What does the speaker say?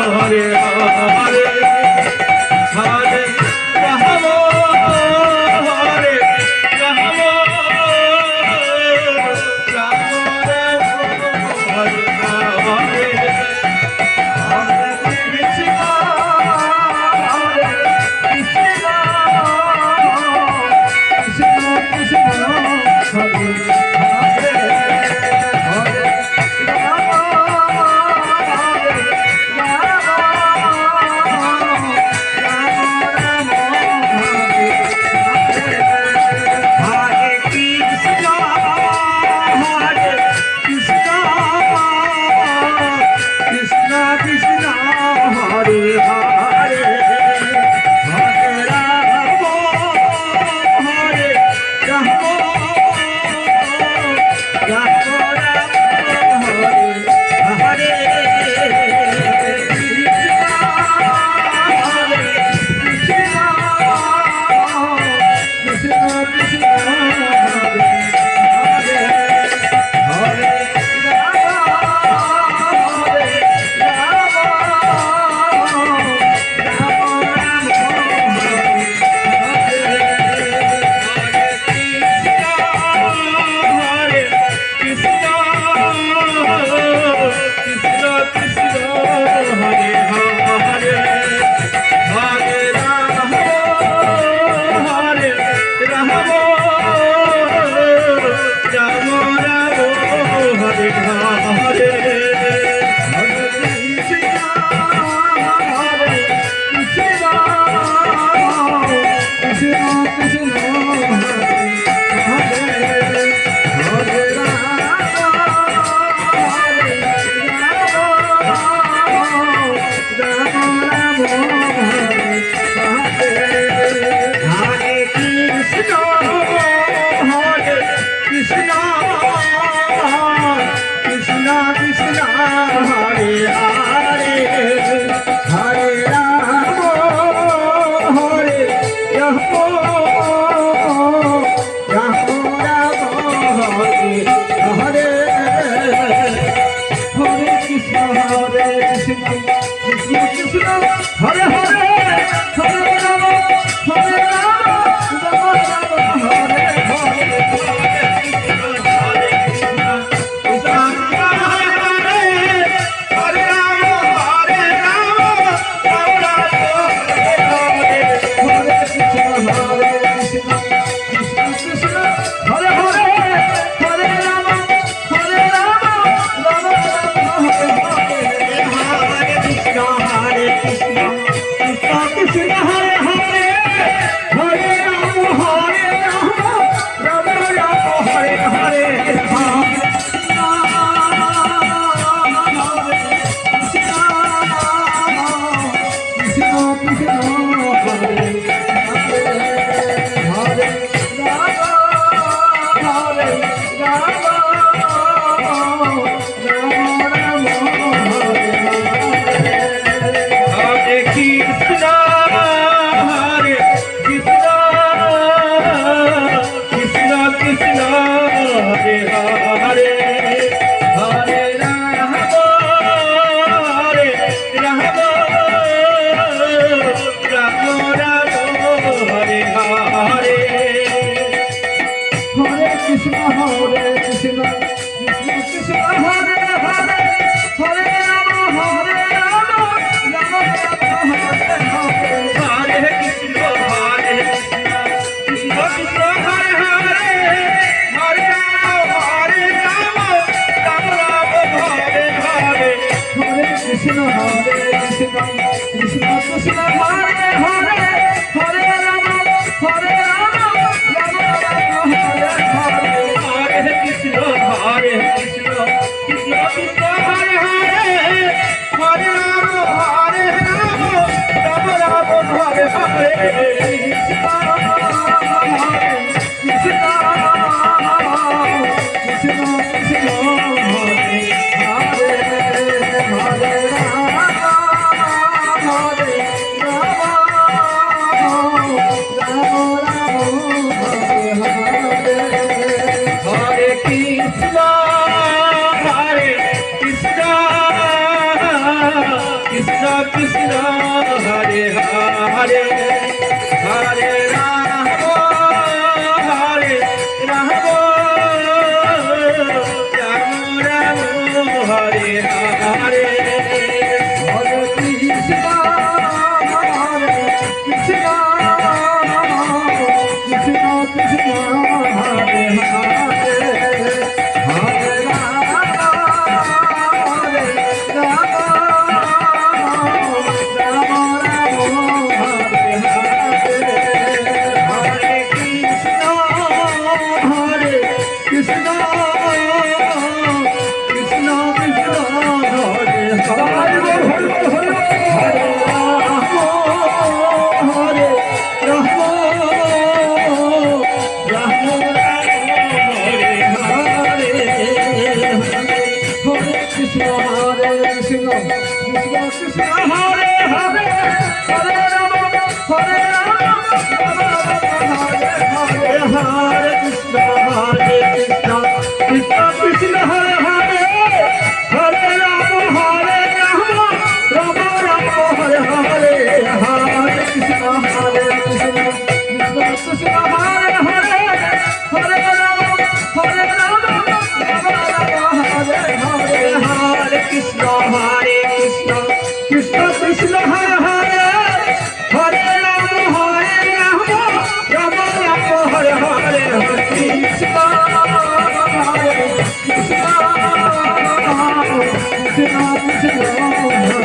Hare Krishna Hare Hare Hare Ram Hare Ram Ram Ram Hare Hare Hare Krishna Krishna Krishna Krishna Hare Hare Hare Ram Hare Ram Ram Ram Hare Hare Hare Krishna Hare Krishna Krishna Krishna Hare Hare Hare Ram Hare Ram Ram Ram Hare Hare Hare Krishna Hare Krishna Krishna Krishna Hare Hare Hare Ram Hare Ram Hare Hare Krishna Hare Krishna Krishna Krishna Hare Hare Hare Ram Ram Ram Hare Hare Hare Krishna Hare Krishna Krishna Krishna Hare Hare Hare Ram Hare Hare Hare Krishna Hare Krishna Krishna Krishna Hare Hare Hare Ram Ram Ram Hare Hare Hare Krishna Hare Krishna Krishna Krishna